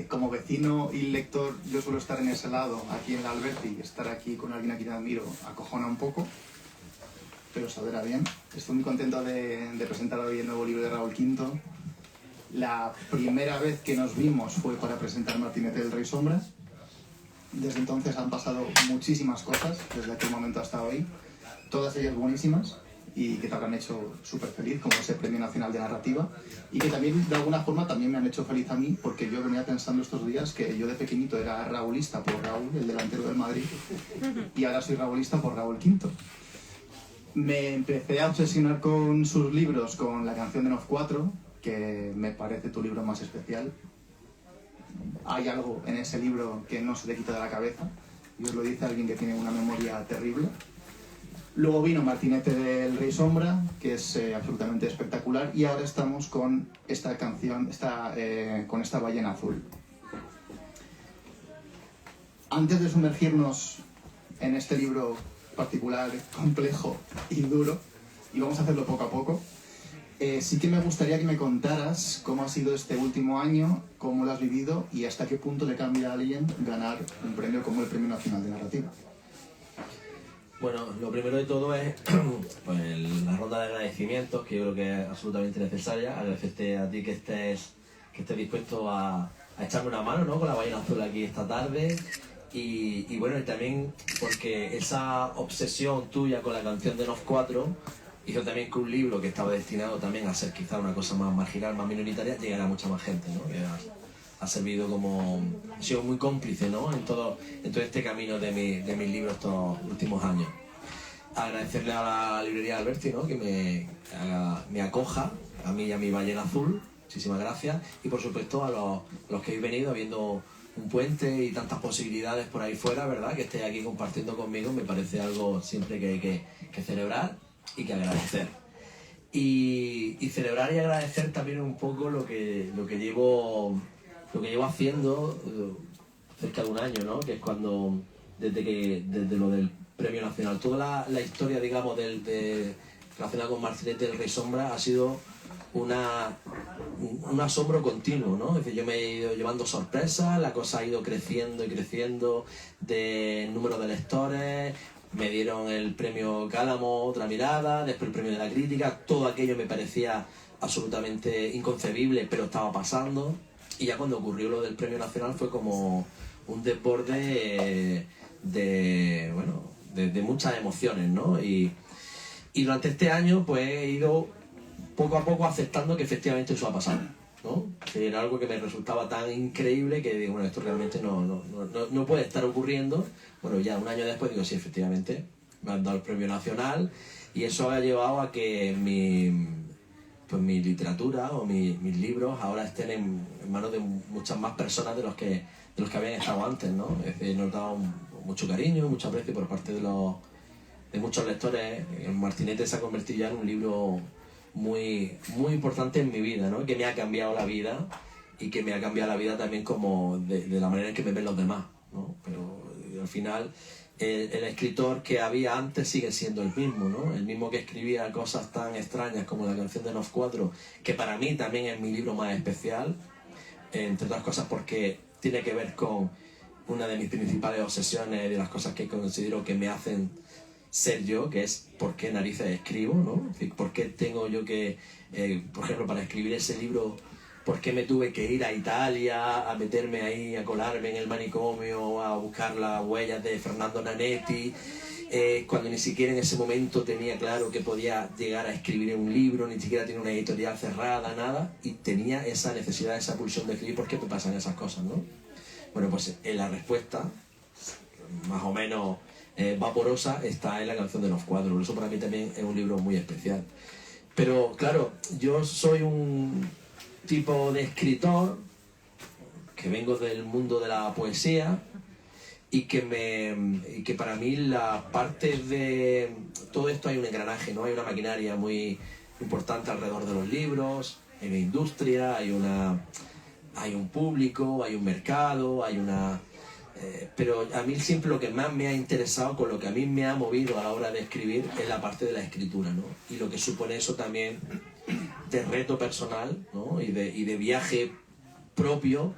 Como vecino y lector, yo suelo estar en ese lado, aquí en la Alberti, y estar aquí con alguien a quien admiro acojona un poco, pero saldrá bien. Estoy muy contento de presentar hoy el nuevo libro de Raúl Quinto. La primera vez que nos vimos fue para presentar Martinete del Rey Sombra. Desde entonces han pasado muchísimas cosas, desde aquel momento hasta hoy, todas ellas buenísimas y que te habrán hecho súper feliz, como ese Premio Nacional de Narrativa, y que también, de alguna forma, también me han hecho feliz a mí, porque yo venía pensando estos días que yo de pequeñito era raulista por Raúl, el delantero del Madrid, y ahora soy raulista por Raúl Quinto. Me empecé a obsesionar con sus libros, con La canción de Nof 4, que me parece tu libro más especial. Hay algo en ese libro que no se te quita de la cabeza, y os lo dice alguien que tiene una memoria terrible. Luego vino Martinete del Rey Sombra, que es absolutamente espectacular, y ahora estamos con esta canción, con esta ballena azul. Antes de sumergirnos en este libro particular, complejo y duro, y vamos a hacerlo poco a poco, sí que me gustaría que me contaras cómo ha sido este último año, cómo lo has vivido y hasta qué punto le cambia a alguien ganar un premio como el Premio Nacional de Narrativa. Bueno, lo primero de todo es pues, la ronda de agradecimientos, que yo creo que es absolutamente necesaria. Agradecerte a ti que estés dispuesto a echarme una mano, ¿no?, con la ballena azul aquí esta tarde. Y bueno, y también porque esa obsesión tuya con la canción de Nof 4 hizo también que un libro que estaba destinado también a ser quizá una cosa más marginal, más minoritaria, llegara a mucha más gente, ¿no? Que ha servido como... ha sido muy cómplice, ¿no?, en todo este camino de mis libros estos últimos años. Agradecerle a la librería Alberti, ¿no?, que me acoja, a mí y a mi ballena azul, muchísimas gracias. Y por supuesto a los que habéis venido, habiendo un puente y tantas posibilidades por ahí fuera, ¿verdad?, que estéis aquí compartiendo conmigo, me parece algo siempre que hay que celebrar y que agradecer. Y celebrar y agradecer también un poco lo que llevo haciendo cerca de un año, ¿no?, que es cuando, desde lo del Premio Nacional, toda la historia, digamos, relacionada con Martinete del Rey Sombra ha sido un asombro continuo, ¿no? Es decir, yo me he ido llevando sorpresas, la cosa ha ido creciendo y creciendo de número de lectores. Me dieron el premio Cálamo, Otra Mirada, después el premio de la crítica. Todo aquello me parecía absolutamente inconcebible, pero estaba pasando. Y ya cuando ocurrió lo del Premio Nacional fue como un desborde de muchas emociones, ¿no? Y durante este año pues he ido poco a poco aceptando que efectivamente eso ha pasado, ¿no? Que era algo que me resultaba tan increíble que digo, bueno, esto realmente no puede estar ocurriendo. Bueno, ya un año después digo, sí, efectivamente, me han dado el Premio Nacional, y eso ha llevado a que mi literatura o mis libros ahora estén en manos de muchas más personas de los que habían estado antes, ¿no? Es decir, he notado mucho cariño, mucho aprecio por parte de muchos lectores. El Martinete se ha convertido ya en un libro muy, muy importante en mi vida, ¿no?, que me ha cambiado la vida y que me ha cambiado la vida también como de la manera en que me ven los demás, ¿no? Pero al final el escritor que había antes sigue siendo el mismo, ¿no? El mismo que escribía cosas tan extrañas como La canción de Nof 4, que para mí también es mi libro más especial, entre otras cosas porque tiene que ver con una de mis principales obsesiones, de las cosas que considero que me hacen ser yo, que es por qué narices escribo, ¿no? Es decir, por qué tengo yo que, por ejemplo, para escribir ese libro, por qué me tuve que ir a Italia, a meterme ahí, a colarme en el manicomio, a buscar las huellas de Fernando Nanetti, cuando ni siquiera en ese momento tenía claro que podía llegar a escribir un libro, ni siquiera tenía una editorial cerrada, nada, y tenía esa necesidad, esa pulsión de escribir. ¿Por qué me pasan esas cosas, no? Bueno, pues la respuesta, más o menos vaporosa, está en La canción de Nof 4. Por eso para mí también es un libro muy especial. Pero claro, yo soy un tipo de escritor que vengo del mundo de la poesía y que para mí la parte de todo esto hay un engranaje, ¿no? Hay una maquinaria muy importante alrededor de los libros, hay una industria, hay un público, hay un mercado, pero a mí siempre lo que más me ha interesado, con lo que a mí me ha movido a la hora de escribir, es la parte de la escritura, ¿no? Y lo que supone eso también de reto personal, ¿no? y de viaje propio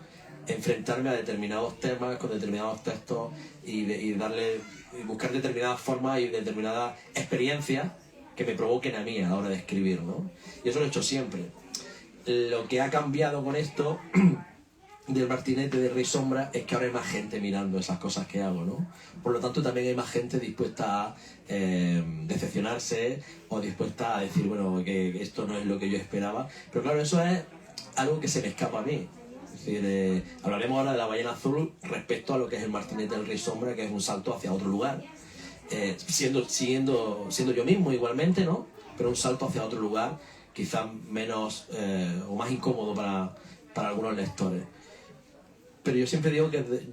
enfrentarme a determinados temas con determinados textos y buscar determinadas formas y determinadas experiencias que me provoquen a mí a la hora de escribir, ¿no? Y eso lo he hecho siempre. Lo que ha cambiado con esto del martinete de Rey Sombra es que ahora hay más gente mirando esas cosas que hago, ¿no? Por lo tanto, también hay más gente dispuesta a decepcionarse o dispuesta a decir, bueno, que esto no es lo que yo esperaba. Pero claro, eso es algo que se me escapa a mí. Es decir, hablaremos ahora de la ballena azul respecto a lo que es el martinete del Rey Sombra, que es un salto hacia otro lugar. Siendo yo mismo igualmente, ¿no? Pero un salto hacia otro lugar, quizás menos o más incómodo para algunos lectores. Pero yo siempre digo que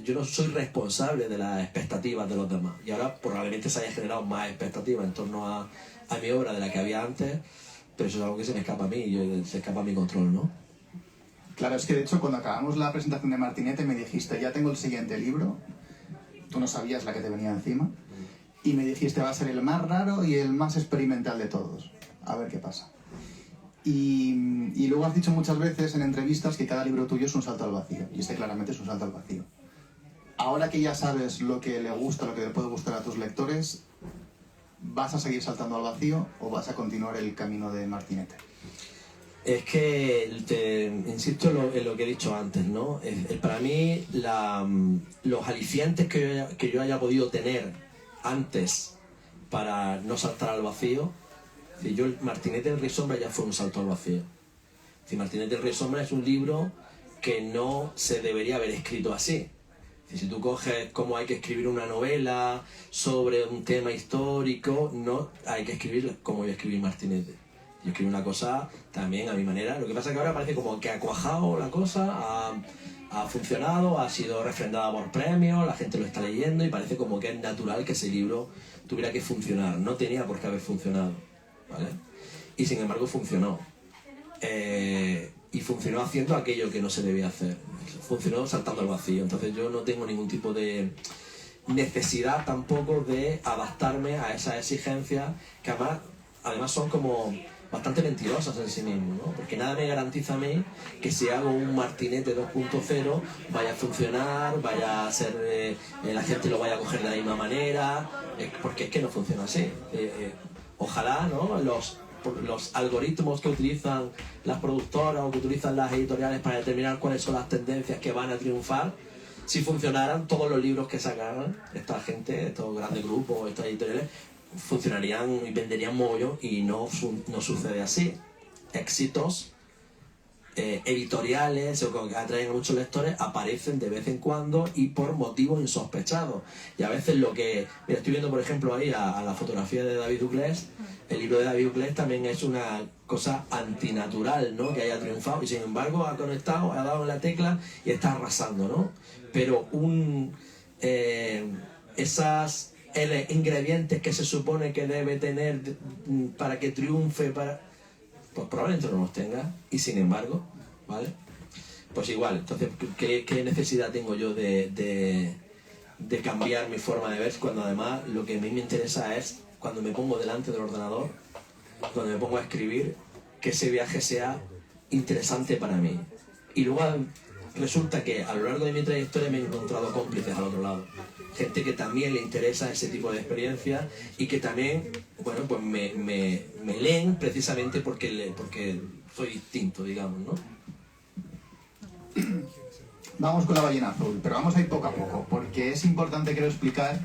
yo no soy responsable de las expectativas de los demás. Y ahora probablemente se haya generado más expectativas en torno a mi obra de la que había antes, pero eso es algo que se me escapa a mí, se escapa a mi control, ¿no? Claro, es que de hecho cuando acabamos la presentación de Martinete me dijiste, ya tengo el siguiente libro, tú no sabías la que te venía encima, y me dijiste, va a ser el más raro y el más experimental de todos. A ver qué pasa. Y luego has dicho muchas veces en entrevistas que cada libro tuyo es un salto al vacío, y este claramente es un salto al vacío. Ahora que ya sabes lo que le gusta, lo que le puede gustar a tus lectores, ¿vas a seguir saltando al vacío o vas a continuar el camino de Martinete? Es que insisto en lo que he dicho antes, ¿no? Para mí los alicientes que yo haya podido tener antes para no saltar al vacío, el Martinete del Rey Sombra ya fue un salto al vacío. Martinete del Rey Sombra es un libro que no se debería haber escrito así. Si tú coges cómo hay que escribir una novela sobre un tema histórico, no hay que escribir como yo escribí Martinete. Yo escribí una cosa también a mi manera. Lo que pasa es que ahora parece como que ha cuajado la cosa, ha funcionado, ha sido refrendada por premios, la gente lo está leyendo y parece como que es natural que ese libro tuviera que funcionar. No tenía por qué haber funcionado, ¿vale? Y sin embargo funcionó. Y funcionó haciendo aquello que no se debía hacer. Funcionó saltando al vacío. Entonces yo no tengo ningún tipo de necesidad tampoco de adaptarme a esas exigencias que además son como bastante mentirosas en sí mismo, ¿no? Porque nada me garantiza a mí que si hago un Martinete 2.0 vaya a funcionar, vaya a ser, la gente lo vaya a coger de la misma manera, porque es que no funciona así. Ojalá, ¿no? Los algoritmos que utilizan las productoras o que utilizan las editoriales para determinar cuáles son las tendencias que van a triunfar, si funcionaran todos los libros que sacaran esta gente, estos grandes grupos, estas editoriales, funcionarían y venderían mogollón, y no sucede así. Éxitos editoriales o que atraen a muchos lectores aparecen de vez en cuando y por motivos insospechados. Y a veces mira, estoy viendo por ejemplo ahí a la fotografía de David Duclés. El libro de David Duclés también es una cosa antinatural, ¿no? Que haya triunfado y sin embargo ha conectado, ha dado en la tecla y está arrasando, ¿no? Pero esas ingredientes que se supone que debe tener para que triunfe, pues probablemente no los tenga, y sin embargo, ¿vale? Pues igual, entonces, ¿qué necesidad tengo yo de cambiar mi forma de ver cuando además lo que a mí me interesa es, cuando me pongo delante del ordenador, cuando me pongo a escribir, que ese viaje sea interesante para mí? Y luego resulta que a lo largo de mi trayectoria me he encontrado cómplices al otro lado, gente que también le interesa ese tipo de experiencias y que también, bueno, pues me leen precisamente porque soy distinto, digamos, ¿no? Vamos con la ballena azul, pero vamos a ir poco a poco, porque es importante, creo, explicar...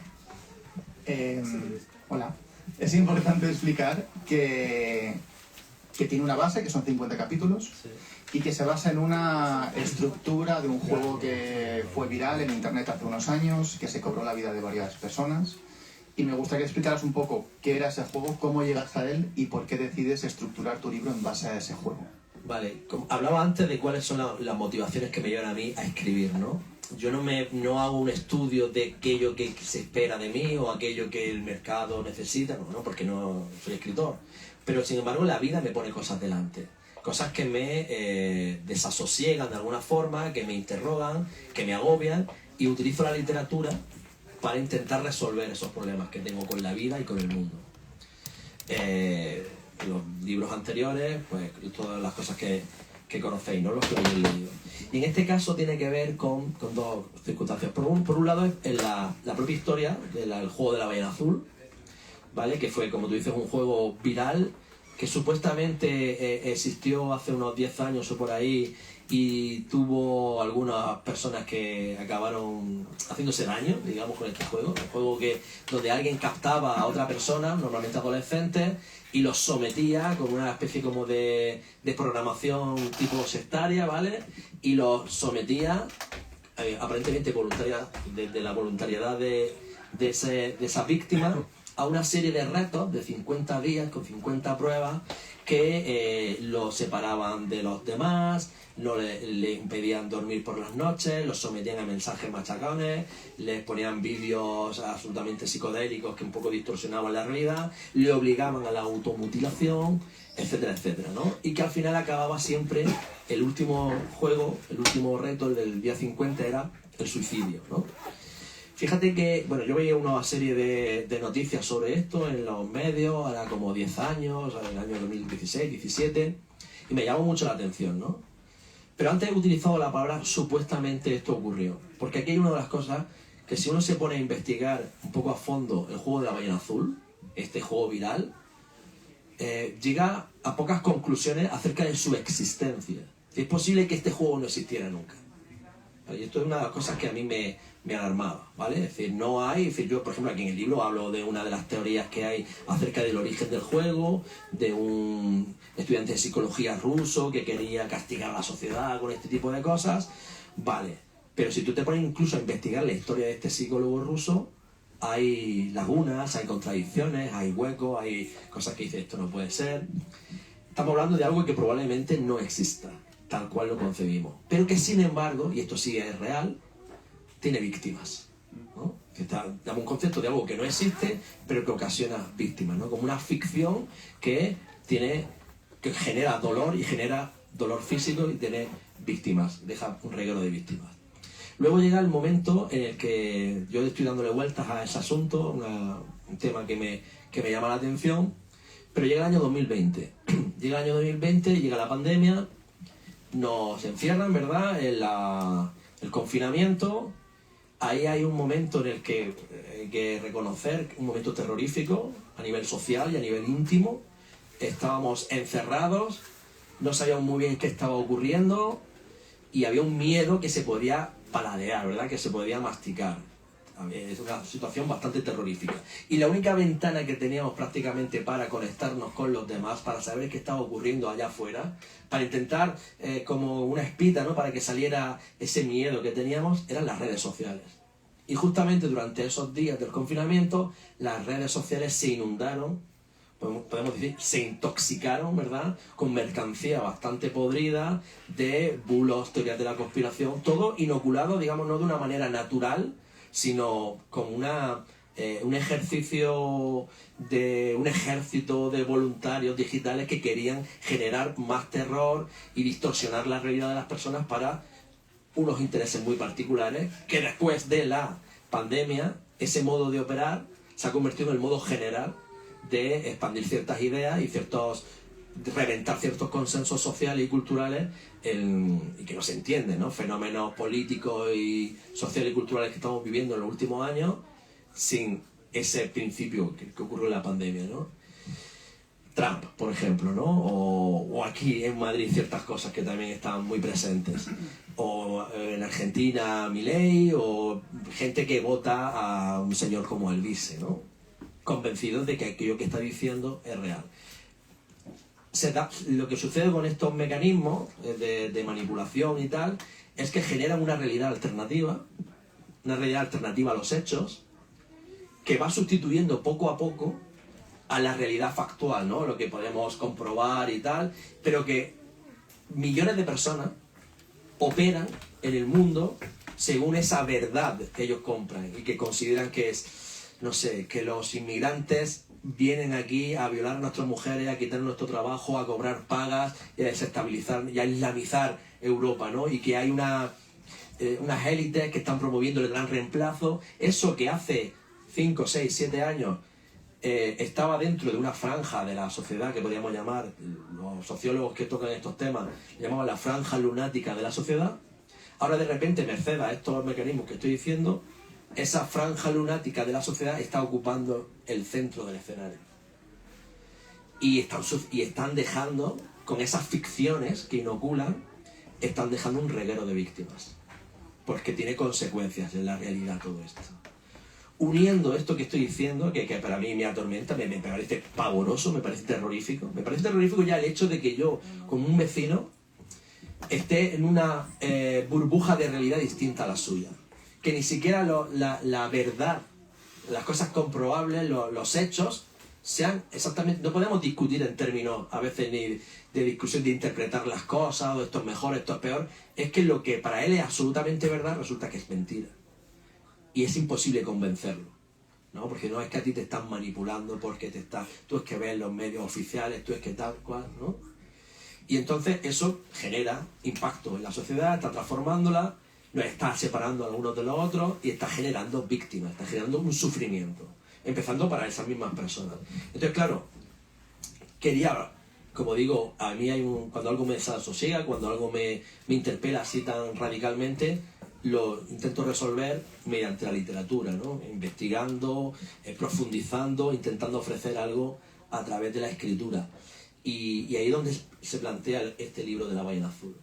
hola. Es importante explicar que tiene una base, que son 50 capítulos, sí, y que se basa en una estructura de un juego que fue viral en internet hace unos años, que se cobró la vida de varias personas. Y me gustaría que explicaras un poco qué era ese juego, cómo llegas a él y por qué decides estructurar tu libro en base a ese juego. Vale, hablaba antes de cuáles son las motivaciones que me llevan a mí a escribir, ¿no? Yo no hago un estudio de aquello que se espera de mí o aquello que el mercado necesita, no, porque no soy escritor. Pero sin embargo la vida me pone cosas delante. Cosas que me desasosiegan de alguna forma, que me interrogan, que me agobian, y utilizo la literatura para intentar resolver esos problemas que tengo con la vida y con el mundo. Los libros anteriores, pues todas las cosas que que conocéis, ¿no? Los que habéis leído. Y en este caso tiene que ver con dos circunstancias. Por un lado es la propia historia del juego de la ballena azul, ¿vale? Que fue, como tú dices, un juego viral que supuestamente existió hace unos 10 años o por ahí y tuvo algunas personas que acabaron haciéndose daño, digamos, con este juego. Un juego donde alguien captaba a otra persona, normalmente adolescentes, y los sometía con una especie como de programación tipo sectaria, ¿vale? Y los sometía, aparentemente voluntaria, desde la voluntariedad de esa víctima, a una serie de retos de 50 días con 50 pruebas que lo separaban de los demás, no le impedían dormir por las noches, los sometían a mensajes machacones, les ponían vídeos absolutamente psicodélicos que un poco distorsionaban la realidad, le obligaban a la automutilación, etcétera, etcétera, ¿no? Y que al final acababa siempre, el último juego, el último reto, el del día 50, era el suicidio, ¿no? Fíjate que, bueno, yo veía una serie de noticias sobre esto en los medios, ahora como 10 años, en el año 2016, 17, y me llamó mucho la atención, ¿no? Pero antes he utilizado la palabra supuestamente esto ocurrió, porque aquí hay una de las cosas que si uno se pone a investigar un poco a fondo el juego de la ballena azul, este juego viral, llega a pocas conclusiones acerca de su existencia. Es posible que este juego no existiera nunca. Y esto es una de las cosas que a mí me alarmaba, ¿vale? Es decir, no hay, es decir, yo por ejemplo aquí en el libro hablo de una de las teorías que hay acerca del origen del juego, de un estudiante de psicología ruso que quería castigar a la sociedad con este tipo de cosas, vale, pero si tú te pones incluso a investigar la historia de este psicólogo ruso, hay lagunas, hay contradicciones, hay huecos, hay cosas que dice esto no puede ser. Estamos hablando de algo que probablemente no exista tal cual lo concebimos, pero que sin embargo, y esto sí es real, tiene víctimas, ¿no? Que damos un concepto de algo que no existe, pero que ocasiona víctimas, ¿no? Como una ficción que genera dolor y genera dolor físico y tiene víctimas, deja un reguero de víctimas. Luego llega el momento en el que yo estoy dándole vueltas a ese asunto, un tema que me llama la atención, pero llega el año 2020. Llega el año 2020, llega la pandemia, nos encierran, ¿verdad?, el confinamiento. Ahí hay un momento en el que hay que reconocer, un momento terrorífico a nivel social y a nivel íntimo. Estábamos encerrados, no sabíamos muy bien qué estaba ocurriendo y había un miedo que se podía paladear, ¿verdad?, que se podía masticar. Es una situación bastante terrorífica. Y la única ventana que teníamos prácticamente para conectarnos con los demás, para saber qué estaba ocurriendo allá afuera, para intentar como una espita, ¿no?, para que saliera ese miedo que teníamos, eran las redes sociales. Y justamente durante esos días del confinamiento, las redes sociales se inundaron, podemos decir, se intoxicaron, ¿verdad?, con mercancía bastante podrida de bulos, teorías de la conspiración, todo inoculado, digamos, no de una manera natural, sino como un ejército de voluntarios digitales que querían generar más terror y distorsionar la realidad de las personas para unos intereses muy particulares, que después de la pandemia, ese modo de operar se ha convertido en el modo general de expandir ciertas ideas y reventar ciertos consensos sociales y culturales y que no se entienden, ¿no? Fenómenos políticos y sociales y culturales que estamos viviendo en los últimos años sin ese principio que ocurrió en la pandemia, ¿no? Trump, por ejemplo, ¿no? O aquí en Madrid ciertas cosas que también están muy presentes. O en Argentina Milei, o gente que vota a un señor como el Vice, ¿no? Convencidos de que aquello que está diciendo es real. Lo que sucede con estos mecanismos de manipulación y tal es que generan una realidad alternativa a los hechos, que va sustituyendo poco a poco a la realidad factual, ¿no?, lo que podemos comprobar y tal, pero que millones de personas operan en el mundo según esa verdad que ellos compran y que consideran que es, no sé, que los inmigrantes vienen aquí a violar a nuestras mujeres, a quitar nuestro trabajo, a cobrar pagas y a desestabilizar y a islamizar Europa, ¿no? Y que hay unas élites que están promoviendo el gran reemplazo. Eso que hace 5, 6, 7 años estaba dentro de una franja de la sociedad que podríamos llamar, los sociólogos que tocan estos temas llamaban la franja lunática de la sociedad. Ahora de repente, merced a estos mecanismos que estoy diciendo, esa franja lunática de la sociedad está ocupando el centro del escenario. Y están dejando, con esas ficciones que inoculan, están dejando un reguero de víctimas. Porque tiene consecuencias en la realidad todo esto. Uniendo esto que estoy diciendo, que para mí me atormenta, me parece pavoroso, me parece terrorífico. Me parece terrorífico ya el hecho de que yo, como un vecino, esté en una burbuja de realidad distinta a la suya. Que ni siquiera la verdad, las cosas comprobables, los hechos, sean exactamente... No podemos discutir en términos, a veces, ni de discusión de interpretar las cosas, o esto es mejor, esto es peor. Es que lo que para él es absolutamente verdad, resulta que es mentira. Y es imposible convencerlo, ¿no? Porque no es que a ti te están manipulando, porque tú es que ves los medios oficiales, tú es que tal cual, ¿no? Y entonces eso genera impacto en la sociedad, está transformándola, nos está separando a algunos de los otros y está generando víctimas, está generando un sufrimiento, empezando para esas mismas personas. Entonces, claro, quería, como digo, a mí cuando algo me desasosiega, cuando algo me interpela así tan radicalmente, lo intento resolver mediante la literatura, ¿no? Investigando, profundizando, intentando ofrecer algo a través de la escritura. Y ahí es donde se plantea este libro de la ballena azul,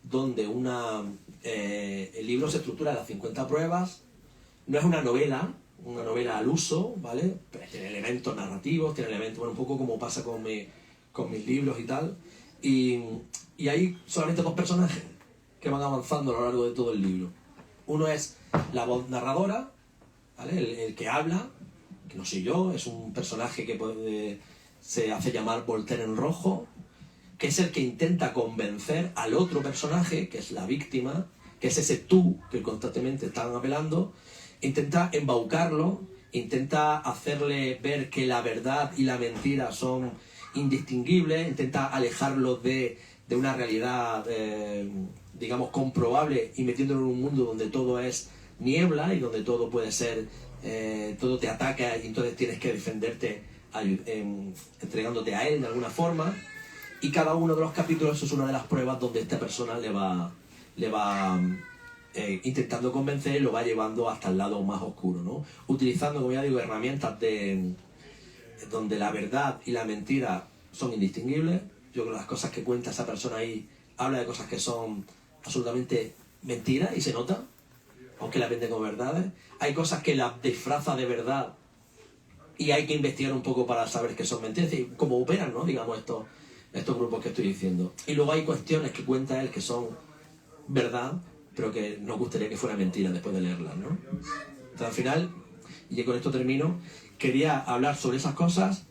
donde el libro se estructura en las 50 pruebas. No es una novela al uso, ¿vale? Pero tiene elementos narrativos, tiene elementos, bueno, un poco como pasa con mis libros y tal. Y hay solamente 2 personajes que van avanzando a lo largo de todo el libro. Uno es la voz narradora, ¿vale? El que habla, que no soy yo, es un personaje que se hace llamar Voltaire en rojo, que es el que intenta convencer al otro personaje, que es la víctima, que es ese tú que constantemente están apelando, intenta embaucarlo, intenta hacerle ver que la verdad y la mentira son indistinguibles, intenta alejarlo de una realidad, digamos, comprobable, y metiéndolo en un mundo donde todo es niebla y donde todo puede ser, todo te ataca y entonces tienes que defenderte entregándote a él de alguna forma. Y cada uno de los capítulos es una de las pruebas donde esta persona le va intentando convencer y lo va llevando hasta el lado más oscuro, ¿no? Utilizando, como ya digo, herramientas donde la verdad y la mentira son indistinguibles. Yo creo que las cosas que cuenta esa persona ahí habla de cosas que son absolutamente mentiras y se nota, aunque las vende como verdades. Hay cosas que las disfraza de verdad y hay que investigar un poco para saber que son mentiras y cómo operan, ¿no? Digamos, estos grupos que estoy diciendo. Y luego hay cuestiones que cuenta él que son verdad, pero que nos gustaría que fuera mentira después de leerlas, ¿no? Entonces, al final, y con esto termino, quería hablar sobre esas cosas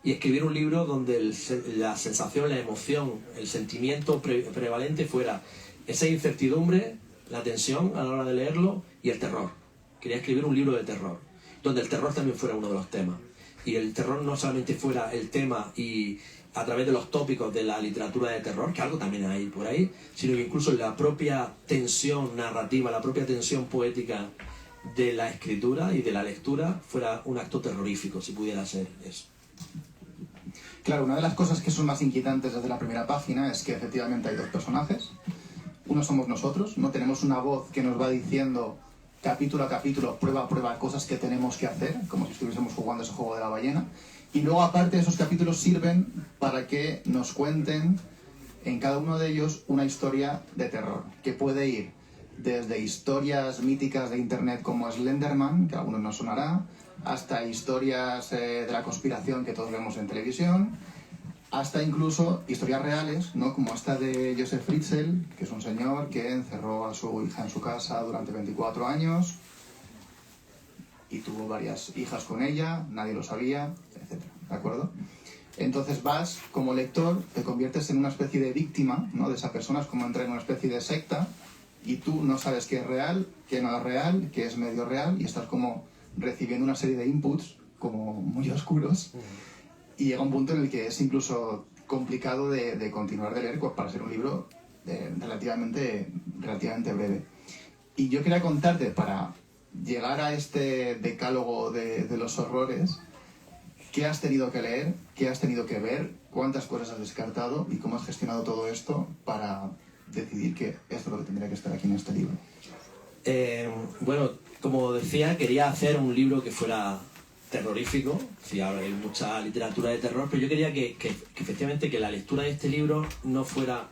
y escribir un libro donde la sensación, la emoción, el sentimiento prevalente fuera esa incertidumbre, la tensión a la hora de leerlo y el terror. Quería escribir un libro de terror, donde el terror también fuera uno de los temas. Y el terror no solamente fuera el tema y a través de los tópicos de la literatura de terror, que algo también hay por ahí, sino que incluso la propia tensión narrativa, la propia tensión poética de la escritura y de la lectura fuera un acto terrorífico, si pudiera ser eso. Claro, una de las cosas que son más inquietantes desde la primera página es que efectivamente hay 2 personajes. Uno somos nosotros, no tenemos una voz que nos va diciendo capítulo a capítulo, prueba a prueba, cosas que tenemos que hacer, como si estuviésemos jugando ese juego de la ballena. Y luego, aparte, esos capítulos sirven para que nos cuenten en cada uno de ellos una historia de terror, que puede ir desde historias míticas de internet como Slenderman, que a algunos nos sonará, hasta historias de la conspiración que todos vemos en televisión, hasta incluso historias reales, ¿no? Como esta de Josef Fritzl, que es un señor que encerró a su hija en su casa durante 24 años y tuvo varias hijas con ella, nadie lo sabía, etc. ¿De acuerdo? Entonces vas, como lector, te conviertes en una especie de víctima, ¿no? De esa persona, es como entrar en una especie de secta y tú no sabes qué es real, qué no es real, qué es medio real, y estás como recibiendo una serie de inputs como muy oscuros. Y llega un punto en el que es incluso complicado de continuar de leer para ser un libro relativamente breve. Y yo quería contarte, para llegar a este decálogo de los horrores, ¿qué has tenido que leer? ¿Qué has tenido que ver? ¿Cuántas cosas has descartado? ¿Y cómo has gestionado todo esto para decidir que esto es lo que tendría que estar aquí en este libro? Bueno, como decía, quería hacer un libro que fuera terrorífico. Sí, ahora hay mucha literatura de terror, pero yo quería que efectivamente que la lectura de este libro no fuera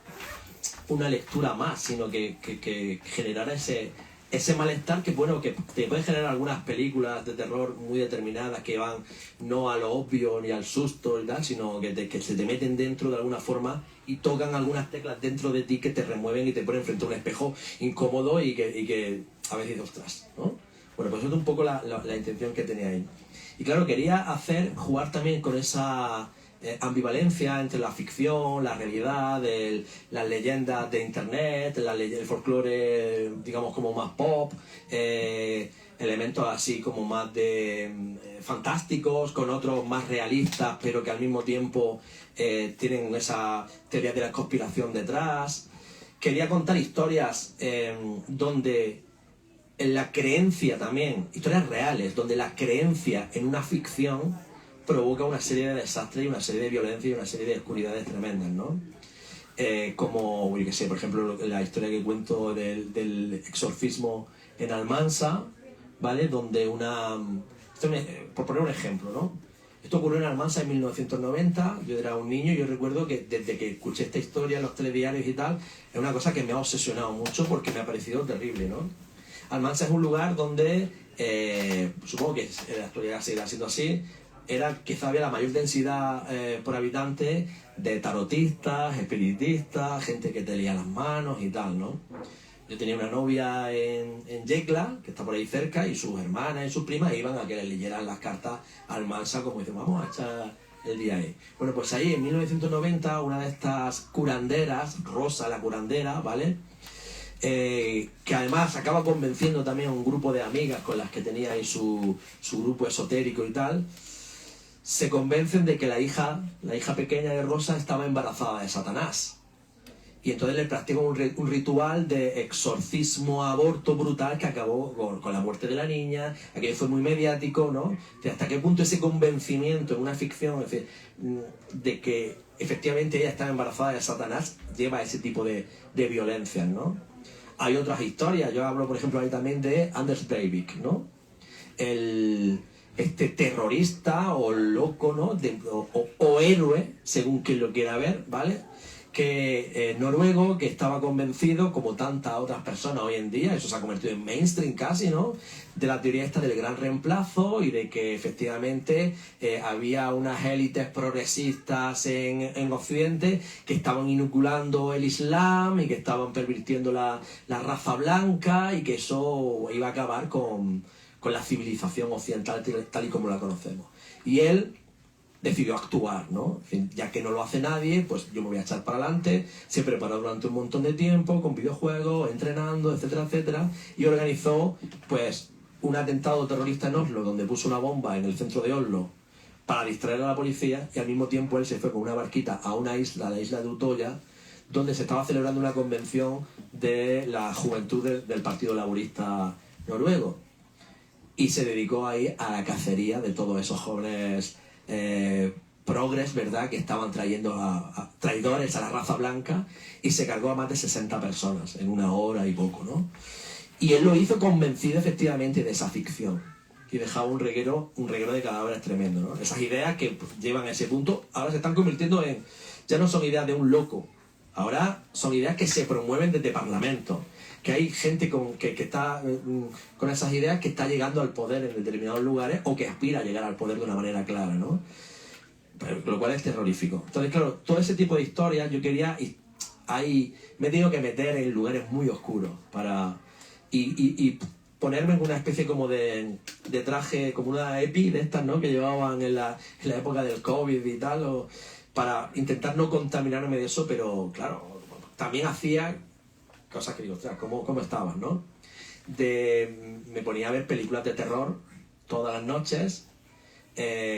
una lectura más, sino que generara ese malestar que, bueno, que te puede generar algunas películas de terror muy determinadas que van no a lo obvio ni al susto y tal, sino que se te meten dentro de alguna forma y tocan algunas teclas dentro de ti que te remueven y te ponen frente a un espejo incómodo y que a veces dices, ostras, ¿no? Bueno, pues eso es un poco la intención que tenía ahí. Y claro, quería jugar también con esa ambivalencia entre la ficción, la realidad, las leyendas de internet, el folclore, digamos, como más pop, elementos así como más fantásticos, con otros más realistas, pero que al mismo tiempo tienen esa teoría de la conspiración detrás. Quería contar historias donde la creencia también, historias reales, donde la creencia en una ficción provoca una serie de desastres y una serie de violencia y una serie de oscuridades tremendas, ¿no? Como, yo qué sé, por ejemplo, la historia que cuento del exorcismo en Almansa, ¿vale? Donde por poner un ejemplo, ¿no? Esto ocurrió en Almansa en 1990, yo era un niño y yo recuerdo que desde que escuché esta historia en los telediarios y tal, es una cosa que me ha obsesionado mucho porque me ha parecido terrible, ¿no? Almansa es un lugar donde, supongo que en la actualidad seguirá siendo así, quizá había la mayor densidad por habitante de tarotistas, espiritistas, gente que te leía las manos y tal, ¿no? Yo tenía una novia en Yecla, que está por ahí cerca, y sus hermanas y sus primas iban a que les leyeran las cartas a Almansa, como dicen, vamos a echar el día ahí. Bueno, pues ahí en 1990, una de estas curanderas, Rosa la curandera, ¿vale? Que además acaba convenciendo también a un grupo de amigas con las que tenía ahí su grupo esotérico y tal, se convencen de que la hija pequeña de Rosa estaba embarazada de Satanás. Y entonces le practican un ritual de exorcismo, aborto brutal que acabó con la muerte de la niña. Aquello fue muy mediático, ¿no? ¿Hasta qué punto ese convencimiento en una ficción, es decir, de que efectivamente ella estaba embarazada de Satanás, lleva a ese tipo de violencias, ¿no? Hay otras historias. Yo hablo, por ejemplo, ahí también de Anders Breivik, ¿no? Este terrorista o loco, ¿no? O héroe, según quien lo quiera ver, ¿vale? Que noruego, que estaba convencido, como tantas otras personas hoy en día, eso se ha convertido en mainstream casi, ¿no? De la teoría esta del gran reemplazo y de que efectivamente había unas élites progresistas en Occidente que estaban inoculando el Islam y que estaban pervirtiendo la raza blanca y que eso iba a acabar con la civilización occidental tal y como la conocemos. Y él decidió actuar, ¿no? En fin, ya que no lo hace nadie, pues yo me voy a echar para adelante. Se preparó durante un montón de tiempo con videojuegos, entrenando, etcétera, etcétera, y organizó, pues, un atentado terrorista en Oslo, donde puso una bomba en el centro de Oslo para distraer a la policía, y al mismo tiempo él se fue con una barquita a una isla, la isla de Utoya, donde se estaba celebrando una convención de la juventud del Partido Laborista noruego. Y se dedicó ahí a la cacería de todos esos jóvenes progres, ¿verdad?, que estaban trayendo a traidores a la raza blanca, y se cargó a más de 60 personas en una hora y poco, ¿no? Y él lo hizo convencido efectivamente de esa ficción y dejaba un reguero de cadáveres tremendo, ¿no? Esas ideas que llevan a ese punto ahora se están convirtiendo ya no son ideas de un loco, ahora son ideas que se promueven desde Parlamento, que hay gente que está con esas ideas que está llegando al poder en determinados lugares o que aspira a llegar al poder de una manera clara, ¿no? Pero, lo cual es terrorífico. Entonces, claro, todo ese tipo de historias yo quería... Ahí me he tenido que meter en lugares muy oscuros y ponerme en una especie como de traje, como una EPI de estas, ¿no?, que llevaban en la época del COVID y tal, para intentar no contaminarme de eso, pero claro, también hacía cosas que digo, ostras, ¿cómo estabas, no? Me ponía a ver películas de terror todas las noches,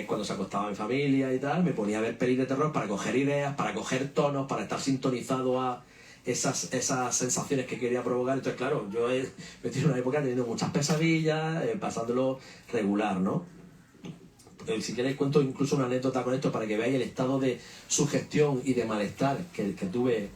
cuando se acostaba mi familia y tal, me ponía a ver pelis de terror para coger ideas, para coger tonos, para estar sintonizado a esas sensaciones que quería provocar. Entonces, claro, yo me estoy en una época teniendo muchas pesadillas, pasándolo regular, ¿no? si queréis cuento incluso una anécdota con esto para que veáis el estado de sugestión y de malestar que tuve,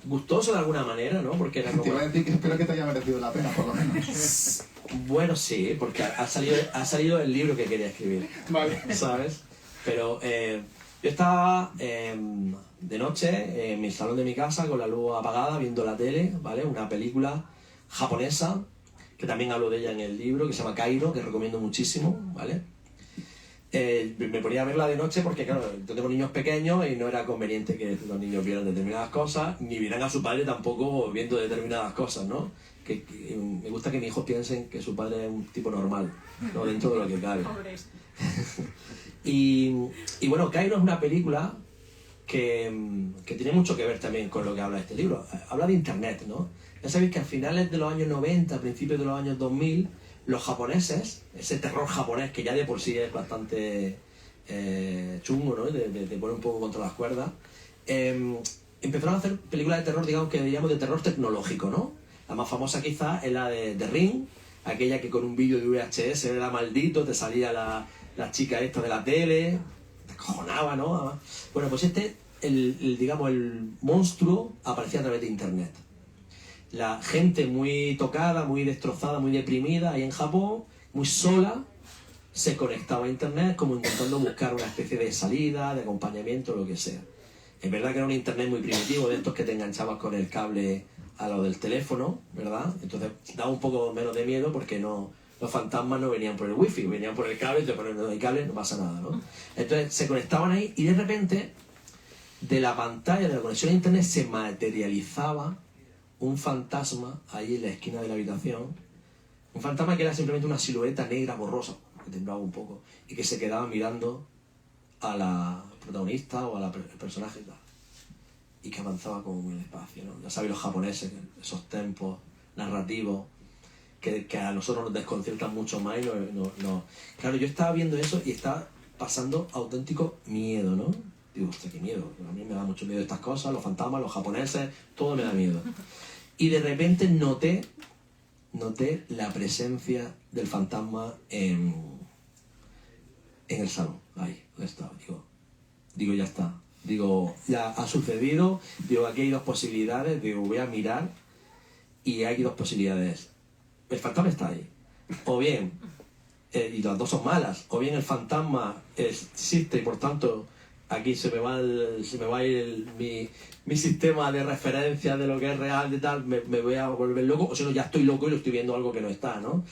gustoso de alguna manera, ¿no? Porque era como... Te iba a decir que espero que te haya merecido la pena, por lo menos. Bueno, sí, porque ha salido el libro que quería escribir, Vale. ¿sabes? Pero yo estaba de noche en mi salón de mi casa con la luz apagada, viendo la tele, ¿vale? Una película japonesa, que también hablo de ella en el libro, que se llama Kairo, que recomiendo muchísimo, ¿vale? Me ponía a verla de noche porque, claro, yo tengo niños pequeños y no era conveniente que los niños vieran determinadas cosas, ni vieran a su padre tampoco viendo determinadas cosas, ¿no? Que me gusta que mis hijos piensen que su padre es un tipo normal, ¿no? Dentro de lo que cabe. y bueno, Kairo es una película que tiene mucho que ver también con lo que habla este libro. Habla de Internet, ¿no? Ya sabéis que a finales de los años 90, a principios de los años 2000, los japoneses, ese terror japonés que ya de por sí es bastante chungo, ¿no? De poner un poco contra las cuerdas, empezaron a hacer películas de terror, digamos que diríamos de terror tecnológico, ¿no? La más famosa quizás es la de Ring, aquella que con un vídeo de VHS era maldito, te salía la chica esta de la tele, te acojonaba, ¿no? Bueno, pues digamos, el monstruo aparecía a través de Internet. La gente muy tocada, muy destrozada, muy deprimida ahí en Japón, muy sola, se conectaba a Internet como intentando buscar una especie de salida, de acompañamiento, lo que sea. Es verdad que era un Internet muy primitivo, de estos que te enganchabas con el cable a lo del teléfono, ¿verdad? Entonces daba un poco menos de miedo porque los fantasmas no venían por el wifi, venían por el cable, entonces por el cable no pasa nada, ¿no? Entonces se conectaban ahí y de repente de la pantalla de la conexión a Internet se materializaba un fantasma ahí en la esquina de la habitación, un fantasma que era simplemente una silueta negra borrosa, que temblaba un poco, y que se quedaba mirando a la protagonista o al personaje y tal, y que avanzaba como muy despacio, ¿no? Ya sabéis los japoneses, esos tempos narrativos que a nosotros nos desconciertan mucho más y Claro, yo estaba viendo eso y estaba pasando auténtico miedo, ¿no? Digo, hostia, qué miedo, a mí me da mucho miedo estas cosas, los fantasmas, los japoneses, todo me da miedo. Y de repente noté la presencia del fantasma en el salón, ahí, donde estaba. Digo, ya está. Digo, ya ha sucedido. Digo, aquí hay dos posibilidades. Digo, voy a mirar y hay dos posibilidades. El fantasma está ahí. O bien, y las dos son malas, o bien el fantasma existe y por tanto aquí se me va a ir mi sistema de referencia de lo que es real, de tal, me voy a volver loco, o si no, ya estoy loco y lo estoy viendo algo que no está, ¿no?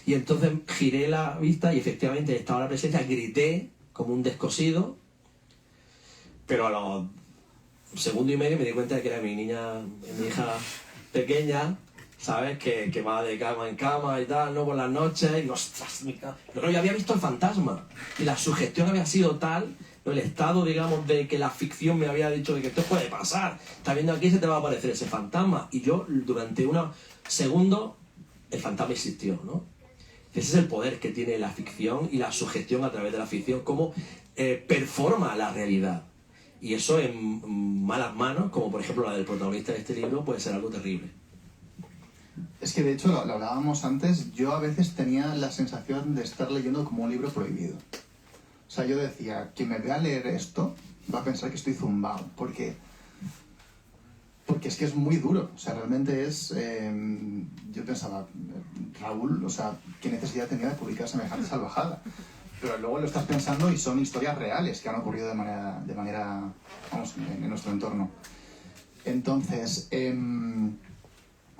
Y entonces giré la vista y efectivamente estaba la presencia, grité como un descosido, pero a los segundo y medio me di cuenta de que era mi hija pequeña, ¿sabes? Que va de cama en cama y tal, ¿no? Por las noches, y ostras, pero yo había visto el fantasma, y la sugestión había sido tal, ¿no? El estado, digamos, de que la ficción me había dicho de que esto puede pasar, estás viendo aquí, se te va a aparecer ese fantasma, y yo durante unos segundos, el fantasma existió, ¿no? Ese es el poder que tiene la ficción y la sugestión a través de la ficción, cómo performa la realidad. Y eso en malas manos, como por ejemplo la del protagonista de este libro, puede ser algo terrible. Es que de hecho, lo hablábamos antes, yo a veces tenía la sensación de estar leyendo como un libro prohibido. O sea, yo decía, quien me vea leer esto va a pensar que estoy zumbado, porque es que es muy duro. O sea, realmente es... yo pensaba, Raúl, o sea, ¿qué necesidad tenía de publicar semejante salvajada? Pero luego lo estás pensando y son historias reales que han ocurrido de manera vamos, en nuestro entorno. Entonces,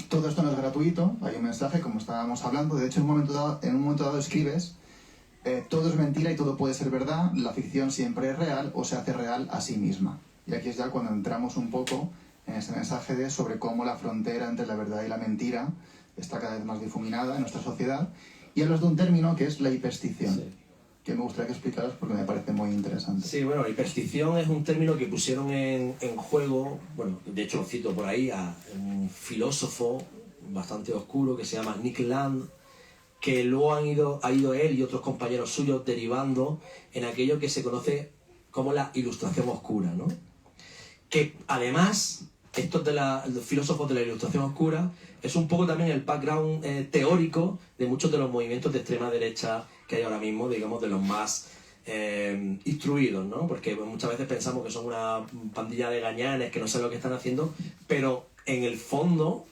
todo esto no es gratuito, hay un mensaje, como estábamos hablando. De hecho, en un momento dado escribes, todo es mentira y todo puede ser verdad, la ficción siempre es real o se hace real a sí misma. Y aquí es ya cuando entramos un poco en ese mensaje sobre cómo la frontera entre la verdad y la mentira está cada vez más difuminada en nuestra sociedad. Y hablas de un término que es la hiperstición. Sí. Que me gustaría que explicaras porque me parece muy interesante. Sí, bueno, la hiperstición es un término que pusieron en juego, bueno, de hecho lo cito por ahí, a un filósofo bastante oscuro que se llama Nick Land, que luego ha ido él y otros compañeros suyos derivando en aquello que se conoce como la ilustración oscura, ¿no? Que además, estos los filósofos de la ilustración oscura es un poco también el background teórico de muchos de los movimientos de extrema derecha que hay ahora mismo, digamos, de los más instruidos, ¿no? Porque muchas veces pensamos que son una pandilla de gañanes que no saben lo que están haciendo, pero en el fondo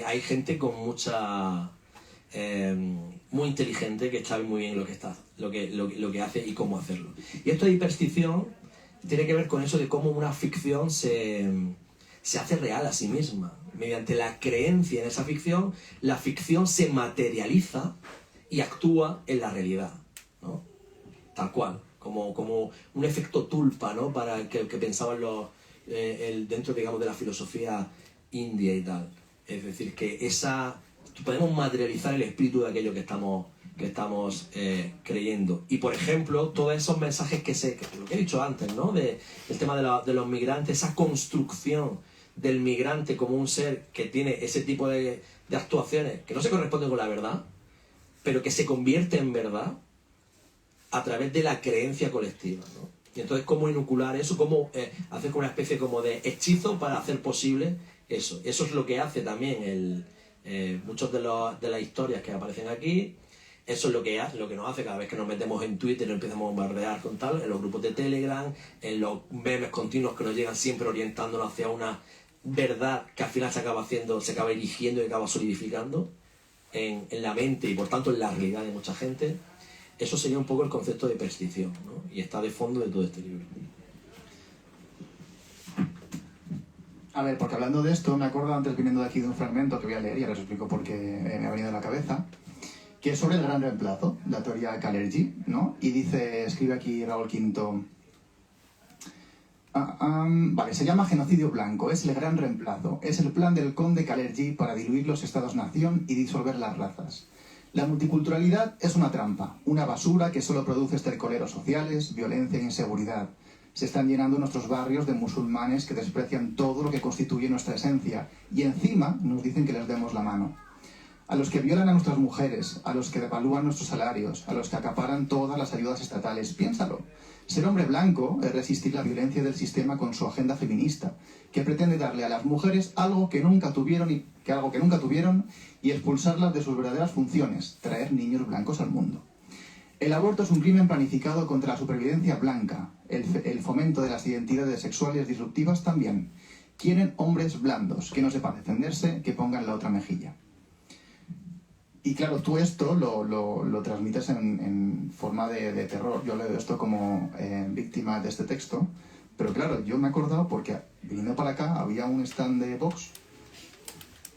hay gente con mucha... muy inteligente que sabe muy bien lo que hace y cómo hacerlo. Y esto de hiperstición tiene que ver con eso de cómo una ficción se hace real a sí misma. Mediante la creencia en esa ficción, la ficción se materializa y actúa en la realidad, ¿no? Tal cual, como un efecto tulpa, ¿no? Para que pensaban dentro, digamos, de la filosofía india y tal. Es decir, que podemos materializar el espíritu de aquello que estamos creyendo. Y, por ejemplo, todos esos mensajes lo que he dicho antes, ¿no? El tema de los migrantes, esa construcción del migrante como un ser que tiene ese tipo de actuaciones que no se corresponden con la verdad, pero que se convierte en verdad a través de la creencia colectiva, ¿no? Y entonces, ¿cómo inocular eso? ¿Cómo hacer una especie como de hechizo para hacer posible eso? Eso es lo que hace también muchos de las historias que aparecen aquí. Eso es lo que nos hace cada vez que nos metemos en Twitter y empezamos a bombardear con tal, en los grupos de Telegram, en los memes continuos que nos llegan siempre orientándonos hacia una verdad que al final se acaba erigiendo y acaba solidificando en la mente y por tanto en la realidad de mucha gente. Eso sería un poco el concepto de percepción, ¿no? Y está de fondo de todo este libro. A ver, porque hablando de esto, me acuerdo antes viniendo de aquí de un fragmento que voy a leer y ahora os explico por qué me ha venido a la cabeza, que es sobre el gran reemplazo, la teoría Kalergi, ¿no? Y escribe aquí Raúl Quinto... vale, se llama genocidio blanco, es el gran reemplazo, es el plan del conde Kalergi para diluir los estados-nación y disolver las razas. La multiculturalidad es una trampa, una basura que solo produce estercoleros sociales, violencia e inseguridad. Se están llenando nuestros barrios de musulmanes que desprecian todo lo que constituye nuestra esencia y encima nos dicen que les demos la mano. A los que violan a nuestras mujeres, a los que devalúan nuestros salarios, a los que acaparan todas las ayudas estatales, piénsalo. Ser hombre blanco es resistir la violencia del sistema con su agenda feminista, que pretende darle a las mujeres algo que nunca tuvieron y expulsarlas de sus verdaderas funciones, traer niños blancos al mundo. El aborto es un crimen planificado contra la supervivencia blanca, el fomento de las identidades sexuales disruptivas también. Quieren hombres blandos, que no sepan defenderse, que pongan la otra mejilla. Y claro, tú esto lo transmites en forma de terror. Yo leo esto como víctima de este texto, pero claro, yo me he acordado porque viniendo para acá había un stand de Vox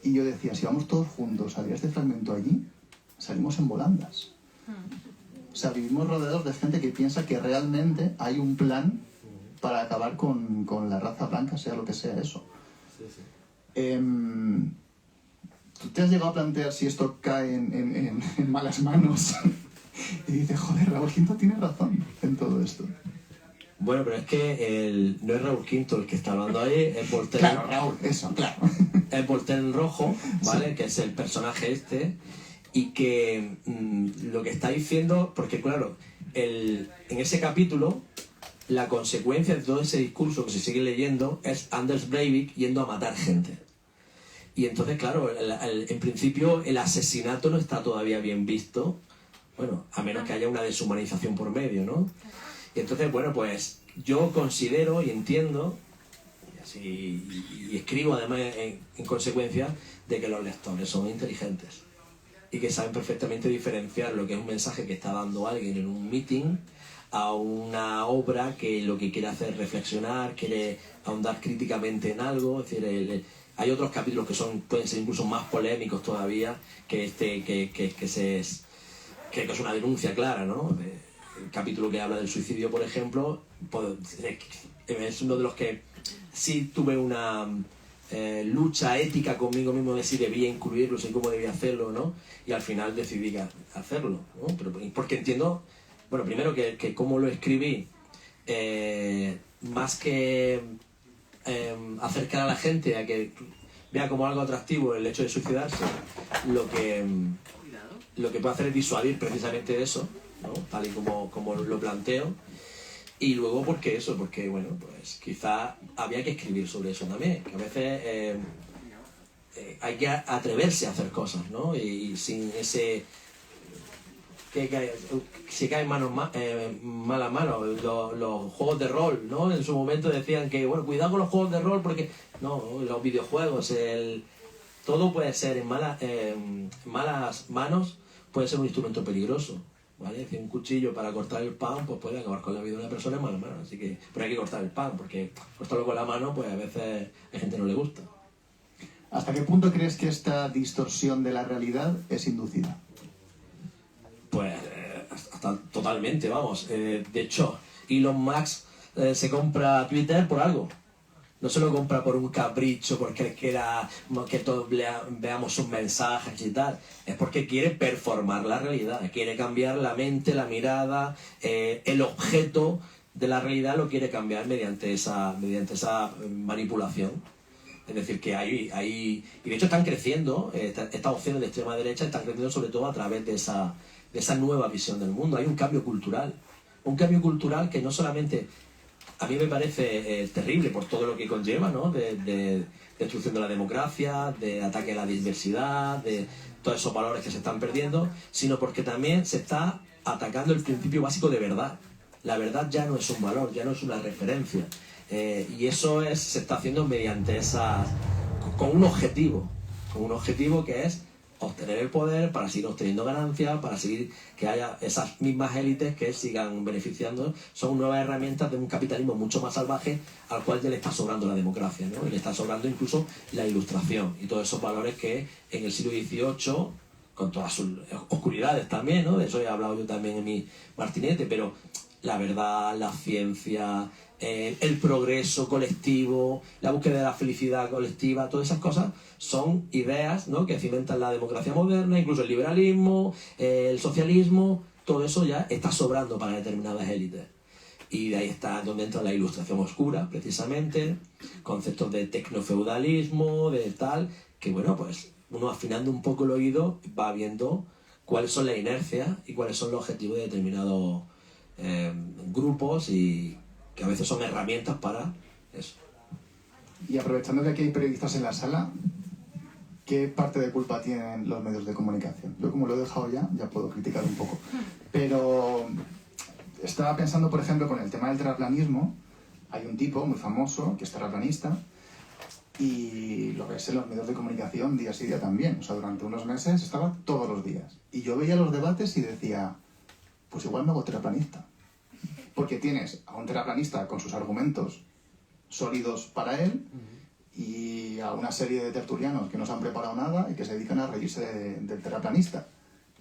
y yo decía, si vamos todos juntos a leer este fragmento allí, salimos en volandas. O sea, vivimos rodeados de gente que piensa que realmente hay un plan para acabar con la raza blanca, sea lo que sea eso. Sí, sí. ¿Tú te has llegado a plantear si esto cae en malas manos? Y dices, joder, Raúl Quinto tiene razón en todo esto. Bueno, pero es que no es Raúl Quinto el que está hablando ahí, es Voltaire. Claro, Raúl, eso, claro. Es Voltaire en rojo, ¿vale? Sí. Que es el personaje y que lo que está diciendo, porque claro, en ese capítulo, la consecuencia de todo ese discurso que se sigue leyendo es Anders Breivik yendo a matar gente. Y entonces, claro, en principio el asesinato no está todavía bien visto, bueno, a menos que haya una deshumanización por medio, ¿no? Y entonces, bueno, pues yo considero y entiendo, y escribo además en consecuencia, de que los lectores son inteligentes y que saben perfectamente diferenciar lo que es un mensaje que está dando alguien en un meeting a una obra que lo que quiere hacer es reflexionar, quiere ahondar críticamente en algo. Es decir, hay otros capítulos que pueden ser incluso más polémicos todavía que es una denuncia clara, ¿no? El capítulo que habla del suicidio, por ejemplo, es uno de los que sí tuve una lucha ética conmigo mismo de si debía incluirlo, si cómo debía hacerlo, ¿no? Y al final decidí hacerlo, ¿no? Porque entiendo, bueno, primero que cómo lo escribí, más que acercar a la gente a que vea como algo atractivo el hecho de suicidarse, lo que puedo hacer es disuadir precisamente de eso, ¿no? Tal y como lo planteo. Y luego porque bueno, pues quizá había que escribir sobre eso también, que a veces hay que atreverse a hacer cosas, ¿no? Y sin ese... se caen malas manos. Los juegos de rol, ¿no? En su momento decían que, bueno, cuidado con los juegos de rol porque... No, los videojuegos, todo puede ser en malas manos, puede ser un instrumento peligroso, ¿vale? Es decir, un cuchillo para cortar el pan, pues puede acabar con la vida de una persona en malas manos, así que... Pero hay que cortar el pan, porque cortarlo con la mano, pues a veces a gente no le gusta. ¿Hasta qué punto crees que esta distorsión de la realidad es inducida? Pues hasta totalmente, vamos. De hecho, Elon Musk se compra Twitter por algo. No se lo compra por un capricho, porque quiera que todos veamos sus mensajes y tal. Es porque quiere performar la realidad, quiere cambiar la mente, la mirada, el objeto de la realidad lo quiere cambiar mediante esa manipulación. Es decir, que hay y de hecho están creciendo, estas opciones de extrema derecha están creciendo sobre todo a través de esa nueva visión del mundo. Hay un cambio cultural que no solamente... A mí me parece terrible por todo lo que conlleva, ¿no? De destrucción de la democracia, de ataque a la diversidad, de todos esos valores que se están perdiendo, sino porque también se está atacando el principio básico de verdad. La verdad ya no es un valor, ya no es una referencia. Y eso se está haciendo mediante con un objetivo que es obtener el poder para seguir obteniendo ganancias, para seguir que haya esas mismas élites que sigan beneficiando. Son nuevas herramientas de un capitalismo mucho más salvaje al cual ya le está sobrando la democracia, ¿no? Y le está sobrando incluso la ilustración y todos esos valores que en el siglo XVIII, con todas sus oscuridades también, ¿no? De eso he hablado yo también en mi Martinete, pero la verdad, la ciencia, el progreso colectivo, la búsqueda de la felicidad colectiva, todas esas cosas son ideas, ¿no? Que cimentan la democracia moderna, incluso el liberalismo, el socialismo, todo eso ya está sobrando para determinadas élites. Y de ahí está donde entra la ilustración oscura, precisamente, conceptos de tecnofeudalismo, de tal, que bueno, pues uno afinando un poco el oído va viendo cuáles son las inercias y cuáles son los objetivos de determinados grupos y que a veces son herramientas para eso. Y aprovechando que aquí hay periodistas en la sala, ¿qué parte de culpa tienen los medios de comunicación? Yo como lo he dejado ya puedo criticar un poco. Pero estaba pensando, por ejemplo, con el tema del terraplanismo. Hay un tipo muy famoso que es terraplanista y lo ves en los medios de comunicación día sí día también. O sea, durante unos meses estaba todos los días. Y yo veía los debates y decía, pues igual me hago terraplanista. Porque tienes a un terraplanista con sus argumentos sólidos para él y a una serie de tertulianos que no se han preparado nada y que se dedican a reírse del terraplanista.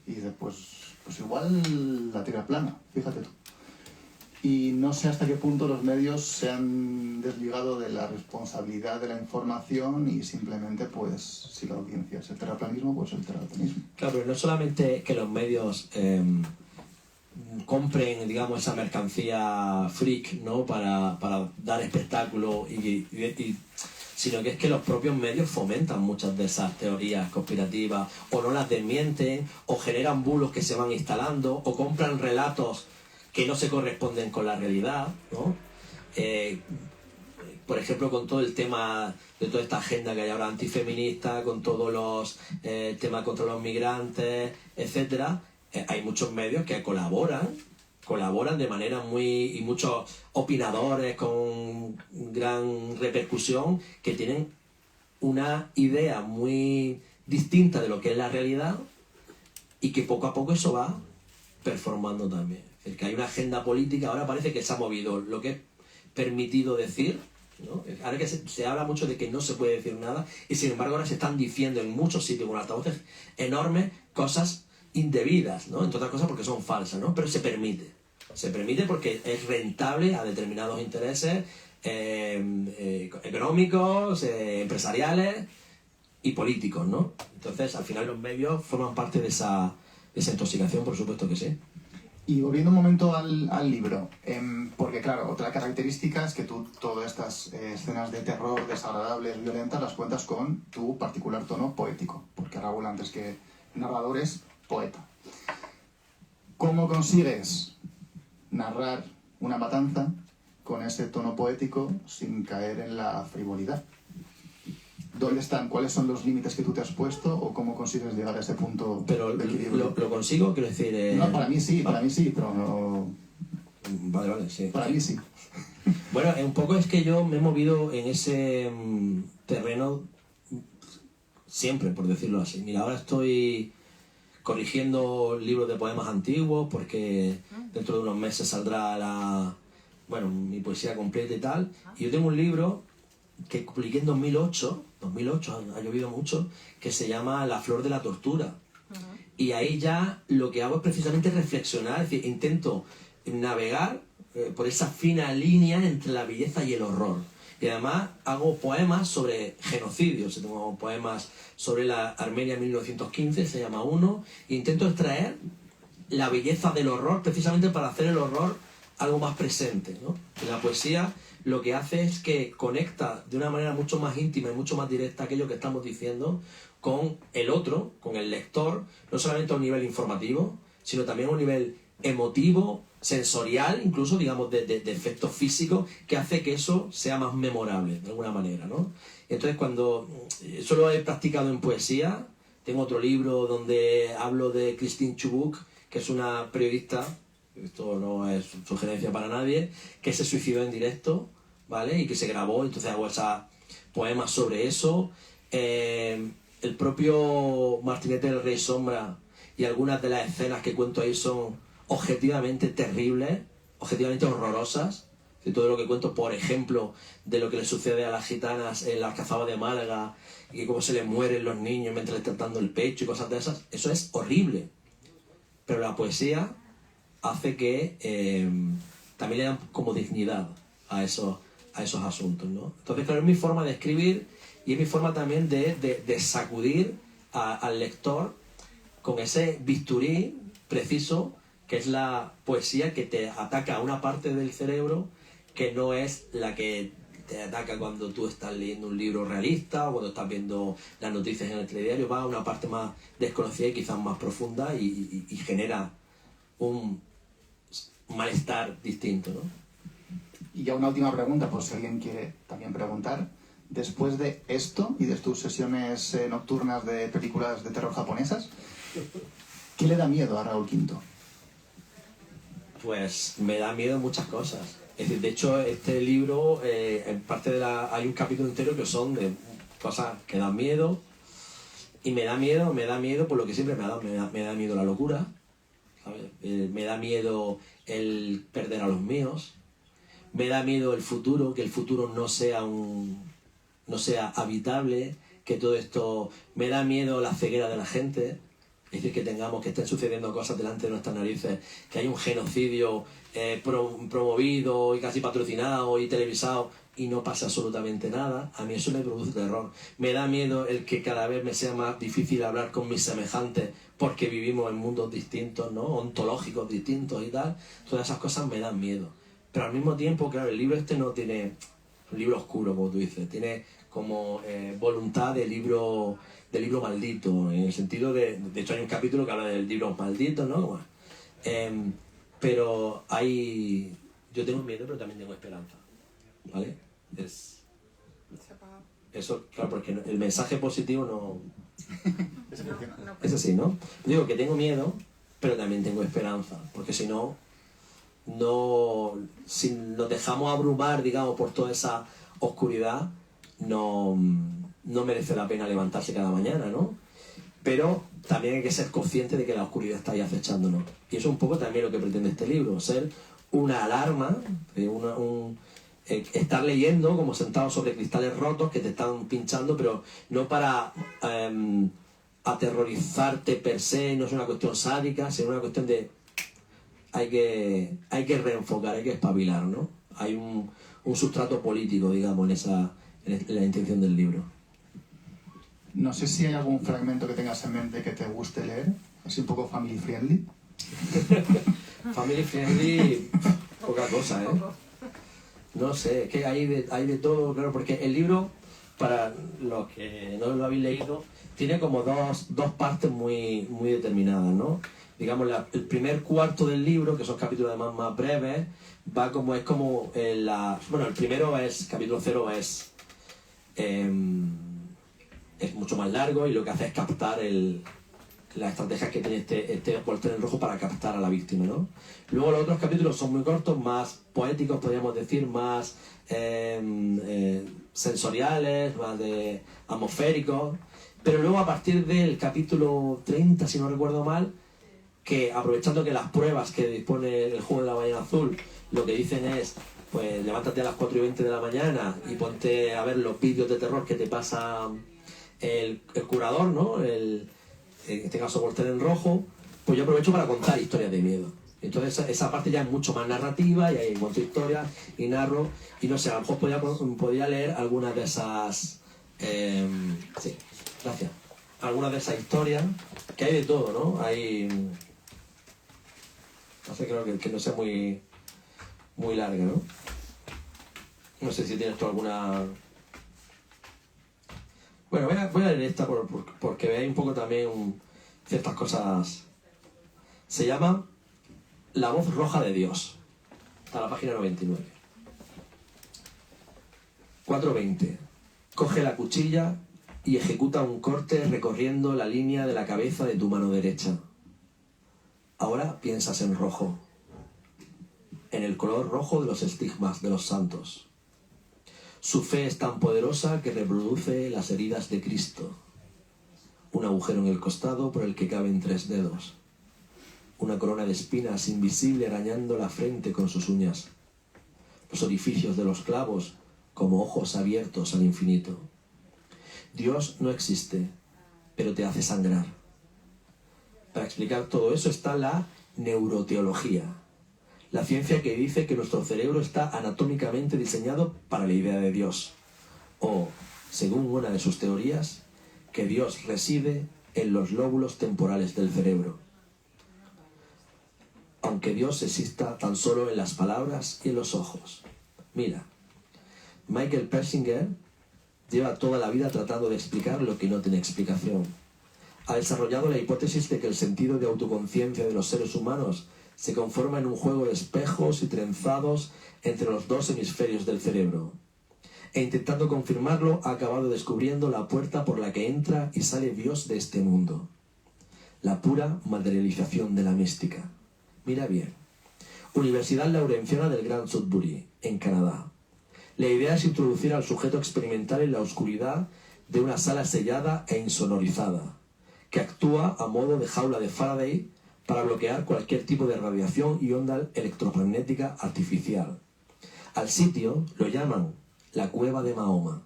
Y dices, pues igual la tierra es plana, fíjate tú. Y no sé hasta qué punto los medios se han desligado de la responsabilidad de la información y simplemente, pues, si la audiencia es el terraplanismo, pues el terraplanismo. Claro, pero no solamente que los medios compren, digamos, esa mercancía freak, ¿no? Para dar espectáculo sino que es que los propios medios fomentan muchas de esas teorías conspirativas o no las desmienten o generan bulos que se van instalando o compran relatos que no se corresponden con la realidad, ¿no? Por ejemplo, con todo el tema de toda esta agenda que hay ahora antifeminista, con todos los temas contra los migrantes, etcétera, hay muchos medios que colaboran de manera y muchos opinadores con gran repercusión que tienen una idea muy distinta de lo que es la realidad y que poco a poco eso va performando también. Es decir, que hay una agenda política, ahora parece que se ha movido lo que es permitido decir, ¿no? Ahora que se habla mucho de que no se puede decir nada y sin embargo ahora se están diciendo en muchos sitios con altavoces enormes cosas indebidas, ¿no? Entre otras cosas porque son falsas, ¿no? Pero se permite porque es rentable a determinados intereses económicos, empresariales y políticos, ¿no? Entonces al final los medios forman parte de esa intoxicación, por supuesto que sí. Y volviendo un momento al libro, porque claro, otra característica es que tú todas estas escenas de terror desagradables, violentas, las cuentas con tu particular tono poético, porque Raúl, antes que narrador, es poeta. ¿Cómo consigues narrar una matanza con ese tono poético sin caer en la frivolidad? ¿Dónde están? ¿Cuáles son los límites que tú te has puesto o cómo consigues llegar a ese punto Pero de equilibrio? lo consigo, quiero decir... No, para mí sí, pero no... Vale, sí. Para mí sí. Bueno, un poco es que yo me he movido en ese terreno siempre, por decirlo así. Mira, ahora estoy corrigiendo libros de poemas antiguos porque dentro de unos meses saldrá mi poesía completa y tal. Y yo tengo un libro que publiqué en 2008, ha llovido mucho, que se llama La flor de la tortura. Y ahí ya lo que hago es precisamente reflexionar, es decir, intento navegar por esa fina línea entre la belleza y el horror. Y además hago poemas sobre genocidios, tengo poemas sobre la Armenia 1915, se llama uno, e intento extraer la belleza del horror precisamente para hacer el horror algo más presente, ¿no? Y la poesía lo que hace es que conecta de una manera mucho más íntima y mucho más directa aquello que estamos diciendo con el otro, con el lector, no solamente a un nivel informativo, sino también a un nivel emotivo, sensorial, incluso, digamos, de efectos físicos, que hace que eso sea más memorable, de alguna manera, ¿no? Entonces, cuando eso lo he practicado en poesía, tengo otro libro donde hablo de Christine Chubbuck, que es una periodista, esto no es sugerencia para nadie, que se suicidó en directo, ¿vale? Y que se grabó, entonces hago esos poemas sobre eso. El propio Martinete del Rey Sombra y algunas de las escenas que cuento ahí son objetivamente terribles, objetivamente horrorosas. De todo lo que cuento, por ejemplo, de lo que le sucede a las gitanas en la Alcazaba de Málaga y cómo se les mueren los niños mientras les están dando el pecho y cosas de esas, eso es horrible. Pero la poesía hace que también le dan como dignidad a esos asuntos, ¿no? Entonces, claro, es mi forma de escribir y es mi forma también de sacudir al lector con ese bisturí preciso que es la poesía, que te ataca a una parte del cerebro que no es la que te ataca cuando tú estás leyendo un libro realista o cuando estás viendo las noticias en el telediario. Va a una parte más desconocida y quizás más profunda y genera un malestar distinto, ¿no? Y ya una última pregunta, por si alguien quiere también preguntar. Después de esto y de tus sesiones nocturnas de películas de terror japonesas, ¿qué le da miedo a Raúl Quinto? Pues me da miedo muchas cosas. Es decir, de hecho, este libro, en parte hay un capítulo entero que son de cosas que dan miedo. Y me da miedo por lo que siempre me da miedo la locura, ¿sabes? Me da miedo el perder a los míos. Me da miedo el futuro, que el futuro no sea habitable, que todo esto... Me da miedo la ceguera de la gente. Es decir, que estén sucediendo cosas delante de nuestras narices, que hay un genocidio promovido y casi patrocinado y televisado y no pasa absolutamente nada. A mí eso me produce terror. Me da miedo el que cada vez me sea más difícil hablar con mis semejantes porque vivimos en mundos distintos, ¿no? Ontológicos distintos y tal. Todas esas cosas me dan miedo. Pero al mismo tiempo, claro, el libro este no tiene un libro oscuro, como tú dices, tiene como voluntad de libro maldito, en el sentido de hecho hay un capítulo que habla del libro maldito, ¿no? Bueno, pero yo tengo miedo, pero también tengo esperanza, ¿vale? Eso, claro, porque el mensaje positivo no es así, ¿no? Digo que tengo miedo, pero también tengo esperanza, porque si nos dejamos abrumar, digamos, por toda esa oscuridad, no merece la pena levantarse cada mañana, ¿no? Pero también hay que ser consciente de que la oscuridad está ahí acechándonos. Y eso es un poco también lo que pretende este libro, ser una alarma, estar leyendo como sentado sobre cristales rotos que te están pinchando, pero no para aterrorizarte per se, no es una cuestión sádica, sino una cuestión de... Hay que reenfocar, hay que espabilar, ¿no? Hay un sustrato político, digamos, en la intención del libro. No sé si hay algún fragmento que tengas en mente que te guste leer, así un poco family friendly. Family friendly, poca cosa, ¿eh? No sé, es que hay de todo, claro, porque el libro, para los que no lo habéis leído, tiene como dos partes muy, muy determinadas, ¿no? Digamos, el primer cuarto del libro, que son capítulos además más breves, el primero es, capítulo 0 es es mucho más largo y lo que hace es captar la estrategia que tiene este Voltaire en rojo para captar a la víctima, ¿no? Luego los otros capítulos son muy cortos, más poéticos, podríamos decir, más sensoriales, más atmosféricos, pero luego a partir del capítulo 30, si no recuerdo mal, que aprovechando que las pruebas que dispone el juego de la ballena azul, lo que dicen es, pues levántate a las 4:20 de la mañana y ponte a ver los vídeos de terror que te pasa el curador, ¿no? En este caso Voltaire en rojo, pues yo aprovecho para contar historias de miedo. Entonces esa parte ya es mucho más narrativa y ahí cuento historias y narro, y no sé, a lo mejor podría leer algunas de esas... sí, gracias. Algunas de esas historias, que hay de todo, ¿no? Hay... No sé, creo que no sea muy larga, ¿no? No sé si tienes tú alguna... Bueno, voy a leer esta porque veáis un poco también ciertas cosas. Se llama La voz roja de Dios. Está en la página 99. 4:20. Coge la cuchilla y ejecuta un corte recorriendo la línea de la cabeza de tu mano derecha. Ahora piensas en rojo, en el color rojo de los estigmas de los santos. Su fe es tan poderosa que reproduce las heridas de Cristo. Un agujero en el costado por el que caben 3 dedos. Una corona de espinas invisible arañando la frente con sus uñas. Los orificios de los clavos como ojos abiertos al infinito. Dios no existe, pero te hace sangrar. Para explicar todo eso está la neuroteología, la ciencia que dice que nuestro cerebro está anatómicamente diseñado para la idea de Dios, o, según una de sus teorías, que Dios reside en los lóbulos temporales del cerebro. Aunque Dios exista tan solo en las palabras y en los ojos. Mira, Michael Persinger lleva toda la vida tratando de explicar lo que no tiene explicación. Ha desarrollado la hipótesis de que el sentido de autoconciencia de los seres humanos se conforma en un juego de espejos y trenzados entre los 2 hemisferios del cerebro. E intentando confirmarlo, ha acabado descubriendo la puerta por la que entra y sale Dios de este mundo. La pura materialización de la mística. Mira bien. Universidad Laurenciana del Gran Sudbury, en Canadá. La idea es introducir al sujeto experimental en la oscuridad de una sala sellada e insonorizada, que actúa a modo de jaula de Faraday para bloquear cualquier tipo de radiación y onda electromagnética artificial. Al sitio lo llaman la cueva de Mahoma.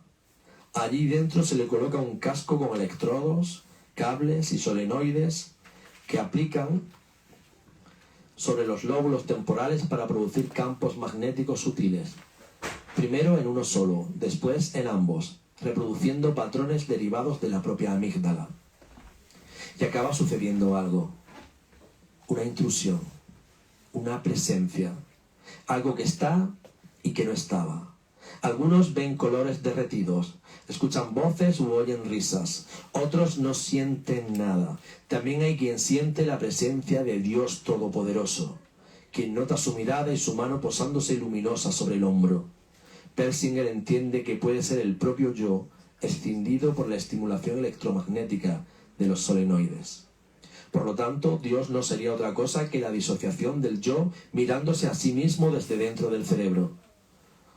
Allí dentro se le coloca un casco con electrodos, cables y solenoides que aplican sobre los lóbulos temporales para producir campos magnéticos sutiles. Primero en uno solo, después en ambos, reproduciendo patrones derivados de la propia amígdala. Y acaba sucediendo algo. Una intrusión, una presencia, algo que está y que no estaba. Algunos ven colores derretidos, escuchan voces u oyen risas, otros no sienten nada. También hay quien siente la presencia de Dios Todopoderoso, quien nota su mirada y su mano posándose luminosa sobre el hombro. Persinger entiende que puede ser el propio yo, escindido por la estimulación electromagnética de los solenoides. Por lo tanto, Dios no sería otra cosa que la disociación del yo mirándose a sí mismo desde dentro del cerebro.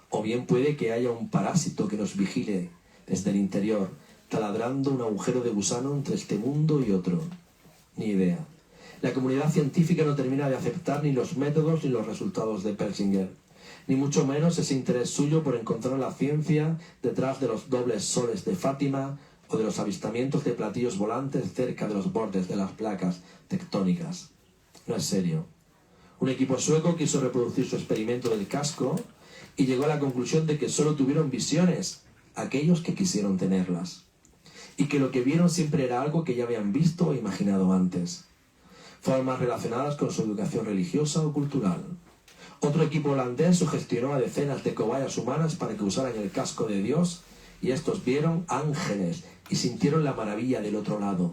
O bien puede que haya un parásito que nos vigile desde el interior, taladrando un agujero de gusano entre este mundo y otro. Ni idea. La comunidad científica no termina de aceptar ni los métodos ni los resultados de Persinger, ni mucho menos ese interés suyo por encontrar la ciencia detrás de los dobles soles de Fátima o de los avistamientos de platillos volantes cerca de los bordes de las placas tectónicas. No es serio. Un equipo sueco quiso reproducir su experimento del casco y llegó a la conclusión de que solo tuvieron visiones aquellos que quisieron tenerlas, y que lo que vieron siempre era algo que ya habían visto o imaginado antes, formas relacionadas con su educación religiosa o cultural. Otro equipo holandés sugestionó a decenas de cobayas humanas para que usaran el casco de Dios, y estos vieron ángeles y sintieron la maravilla del otro lado,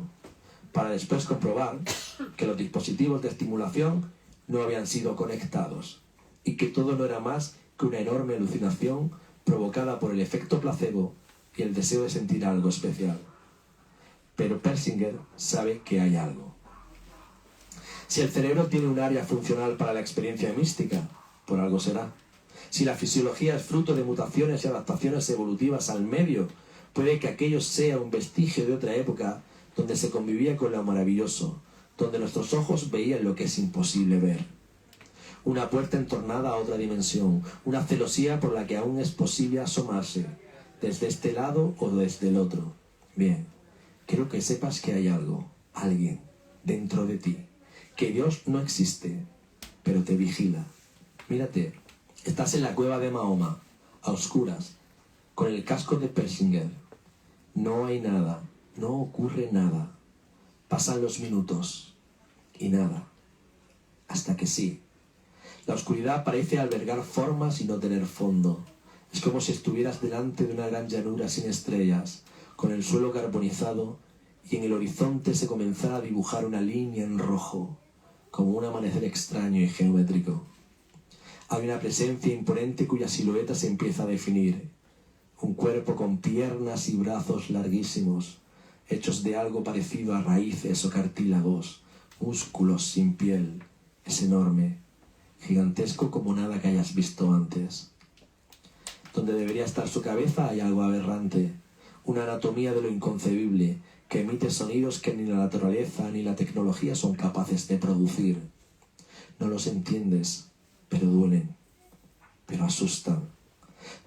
para después comprobar que los dispositivos de estimulación no habían sido conectados, y que todo no era más que una enorme alucinación provocada por el efecto placebo y el deseo de sentir algo especial. pero Persinger sabe que hay algo. Si el cerebro tiene un área funcional para la experiencia mística, por algo será. Si la fisiología es fruto de mutaciones y adaptaciones evolutivas al medio, puede que aquello sea un vestigio de otra época donde se convivía con lo maravilloso, donde nuestros ojos veían lo que es imposible ver. Una puerta entornada a otra dimensión, una celosía por la que aún es posible asomarse, desde este lado o desde el otro. Bien, quiero que sepas que hay algo, alguien, dentro de ti, que Dios no existe, pero te vigila. Mírate, estás en la cueva de Mahoma, a oscuras, con el casco de Persinger. No hay nada, no ocurre nada. Pasan los minutos y nada, hasta que sí. La oscuridad parece albergar formas y no tener fondo. Es como si estuvieras delante de una gran llanura sin estrellas, con el suelo carbonizado, y en el horizonte se comenzara a dibujar una línea en rojo, como un amanecer extraño y geométrico. Hay una presencia imponente cuya silueta se empieza a definir. Un cuerpo con piernas y brazos larguísimos, hechos de algo parecido a raíces o cartílagos, músculos sin piel. Es enorme, gigantesco como nada que hayas visto antes. Donde debería estar su cabeza hay algo aberrante, una anatomía de lo inconcebible, que emite sonidos que ni la naturaleza ni la tecnología son capaces de producir. No los entiendes, pero duelen, pero asustan.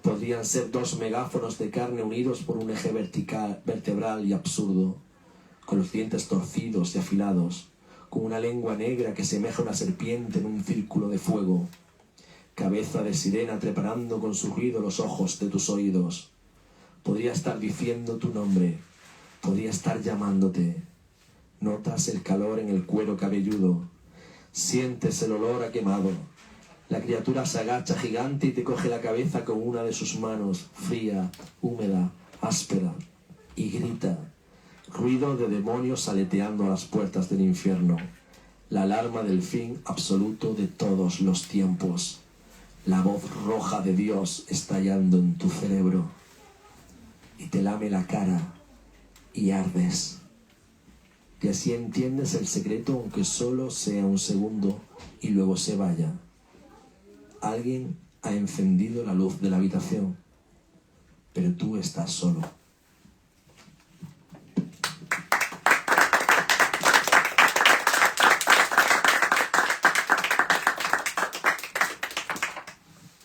Podrían ser 2 megáfonos de carne unidos por un eje vertebral y absurdo, con los dientes torcidos y afilados, con una lengua negra que semeja una serpiente en un círculo de fuego. Cabeza de sirena trepanando con su ruido los ojos de tus oídos. Podría estar diciendo tu nombre, podría estar llamándote. Notas el calor en el cuero cabelludo, sientes el olor a quemado. La criatura se agacha gigante y te coge la cabeza con una de sus manos, fría, húmeda, áspera, y grita. Ruido de demonios aleteando a las puertas del infierno. La alarma del fin absoluto de todos los tiempos. La voz roja de Dios estallando en tu cerebro. Y te lame la cara y ardes. Y así entiendes el secreto, aunque solo sea un segundo y luego se vaya. Alguien ha encendido la luz de la habitación, pero tú estás solo.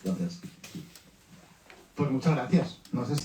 Gracias. Pues muchas gracias. No sé si